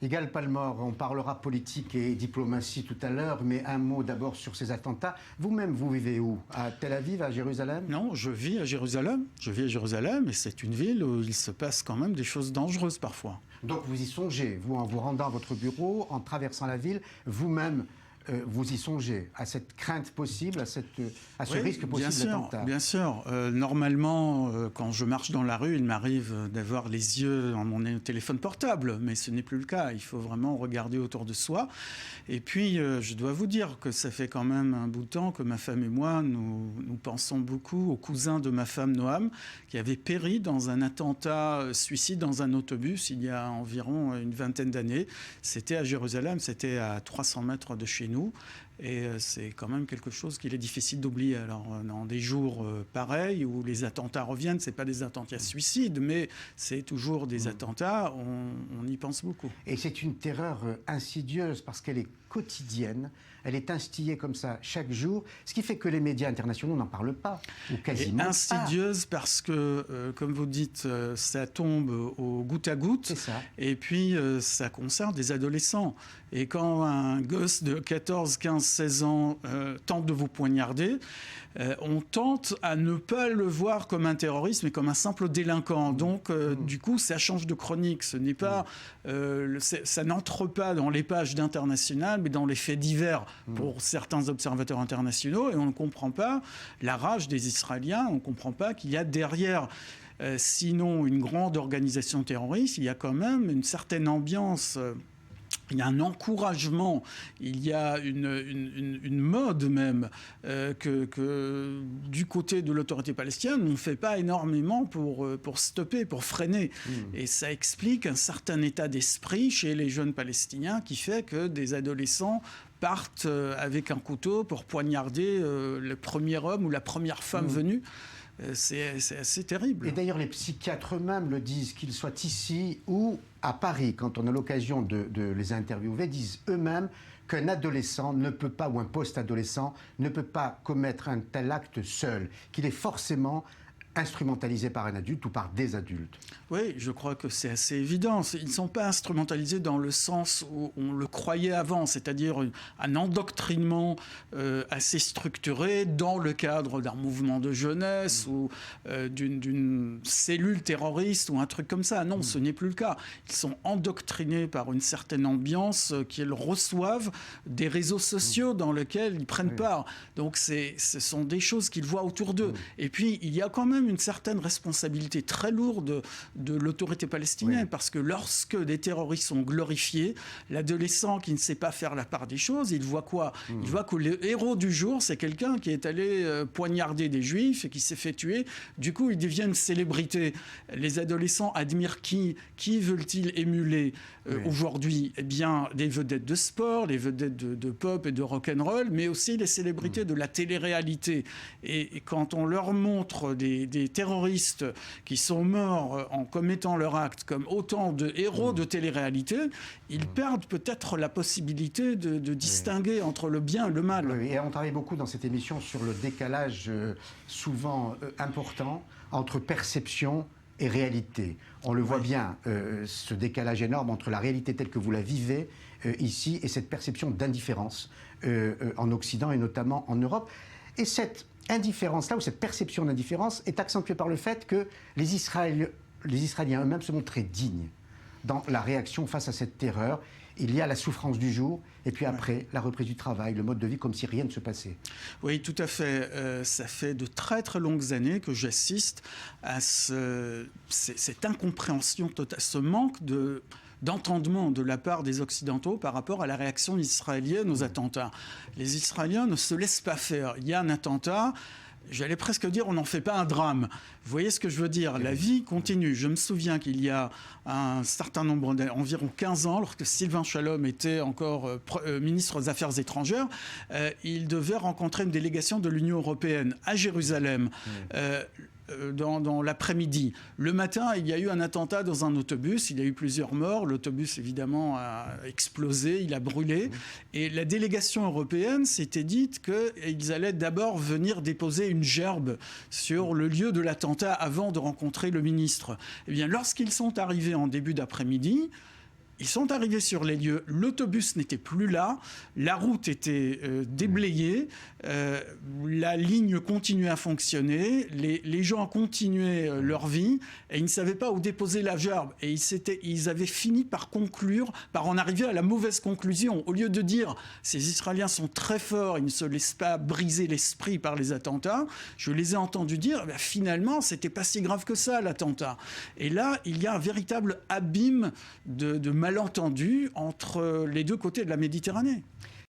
Igal Palmore, on parlera politique et diplomatie tout à l'heure, mais un mot d'abord sur ces attentats. Vous-même, vous vivez où? À Tel Aviv, à Jérusalem? Non, je vis à Jérusalem. Je vis à Jérusalem et c'est une ville où il se passe quand même des choses dangereuses parfois. Donc vous y songez, vous, en vous rendant à votre bureau, en traversant la ville, vous-même, vous y songez à cette crainte possible, à ce risque possible d'attentat. Bien sûr. Normalement, quand je marche dans la rue, il m'arrive d'avoir les yeux dans mon téléphone portable, mais ce n'est plus le cas. Il faut vraiment regarder autour de soi. Et puis, je dois vous dire que ça fait quand même un bout de temps que ma femme et moi, nous pensons beaucoup au cousin de ma femme, Noam, qui avait péri dans un attentat suicide dans un autobus il y a environ une vingtaine d'années. C'était à Jérusalem, c'était à 300 mètres de chez nous. Et c'est quand même quelque chose qu'il est difficile d'oublier. Alors, dans des jours pareils où les attentats reviennent, ce n'est pas des attentats suicides, mais c'est toujours des attentats, on y pense beaucoup. Et c'est une terreur insidieuse parce qu'elle est quotidienne, elle est instillée comme ça chaque jour, ce qui fait que les médias internationaux n'en parlent pas, ou quasiment pas. Insidieuse parce que, comme vous dites, ça tombe au goutte à goutte. C'est ça. Et puis, ça concerne des adolescents. Et quand un gosse de 14, 15, 16 ans tente de vous poignarder, on tente à ne pas le voir comme un terroriste, mais comme un simple délinquant. Donc, du coup, ça change de chronique. Ce n'est pas, ça n'entre pas dans les pages d'International, mais dans les faits divers pour certains observateurs internationaux. Et on ne comprend pas la rage des Israéliens. On ne comprend pas qu'il y a derrière, sinon une grande organisation terroriste, il y a quand même une certaine ambiance. Il y a un encouragement, il y a une mode même que du côté de l'autorité palestinienne, on ne fait pas énormément pour stopper, pour freiner. Et ça explique un certain état d'esprit chez les jeunes Palestiniens qui fait que des adolescents partent avec un couteau pour poignarder le premier homme ou la première femme venue. C'est assez terrible. Et d'ailleurs, les psychiatres eux-mêmes le disent, qu'ils soient ici ou à Paris, quand on a l'occasion de les interviewer, disent eux-mêmes qu'un adolescent ne peut pas, ou un post-adolescent, ne peut pas commettre un tel acte seul, qu'il est forcément instrumentalisés par un adulte ou par des adultes. Oui, je crois que c'est assez évident. Ils ne sont pas instrumentalisés dans le sens où on le croyait avant, c'est-à-dire un endoctrinement assez structuré dans le cadre d'un mouvement de jeunesse ou d'une cellule terroriste ou un truc comme ça. Non, ce n'est plus le cas. Ils sont endoctrinés par une certaine ambiance qu'ils reçoivent des réseaux sociaux dans lesquels ils prennent part. Donc ce sont des choses qu'ils voient autour d'eux. Et puis, il y a quand même une certaine responsabilité très lourde de l'autorité palestinienne, parce que lorsque des terroristes sont glorifiés, l'adolescent qui ne sait pas faire la part des choses, il voit quoi? Il voit que le héros du jour, c'est quelqu'un qui est allé poignarder des juifs et qui s'est fait tuer. Du coup, il devient une célébrité. Les adolescents admirent qui veulent-ils émuler aujourd'hui? Eh bien, des vedettes de sport, les vedettes de pop et de rock'n'roll, mais aussi les célébrités de la télé-réalité. Et quand on leur montre des terroristes qui sont morts en commettant leur acte comme autant de héros de télé-réalité, ils perdent peut-être la possibilité de distinguer entre le bien et le mal. Oui, et on travaille beaucoup dans cette émission sur le décalage souvent important entre perception et réalité. On le voit bien, ce décalage énorme entre la réalité telle que vous la vivez ici et cette perception d'indifférence en Occident et notamment en Europe. Et cette indifférence-là, ou cette perception d'indifférence, est accentuée par le fait que les Israéliens eux-mêmes se montrent très dignes dans la réaction face à cette terreur. Il y a la souffrance du jour, et puis après, la reprise du travail, le mode de vie, comme si rien ne se passait. Oui, tout à fait. Ça fait de très très longues années que j'assiste à cette incompréhension totale, ce manque d'entendement de la part des Occidentaux par rapport à la réaction israélienne aux attentats. Les Israéliens ne se laissent pas faire. Il y a un attentat, j'allais presque dire, on n'en fait pas un drame. Vous voyez ce que je veux dire? La vie continue. Je me souviens qu'il y a un certain nombre, environ 15 ans, lorsque Sylvain Shalom était encore ministre des Affaires étrangères, il devait rencontrer une délégation de l'Union européenne à Jérusalem. Dans l'après-midi. Le matin, il y a eu un attentat dans un autobus. Il y a eu plusieurs morts. L'autobus, évidemment, a explosé. Il a brûlé. Et la délégation européenne s'était dite qu'ils allaient d'abord venir déposer une gerbe sur le lieu de l'attentat avant de rencontrer le ministre. Eh bien, lorsqu'ils sont arrivés en début d'après-midi, Ils sont arrivés sur les lieux, l'autobus n'était plus là, la route était déblayée, la ligne continuait à fonctionner, les gens continuaient leur vie et ils ne savaient pas où déposer la gerbe. Et ils avaient fini par conclure, par en arriver à la mauvaise conclusion. Au lieu de dire « ces Israéliens sont très forts, ils ne se laissent pas briser l'esprit par les attentats », je les ai entendus dire « finalement, c'était pas si grave que ça, l'attentat ». Et là, il y a un véritable abîme de malentendus entre les deux côtés de la Méditerranée.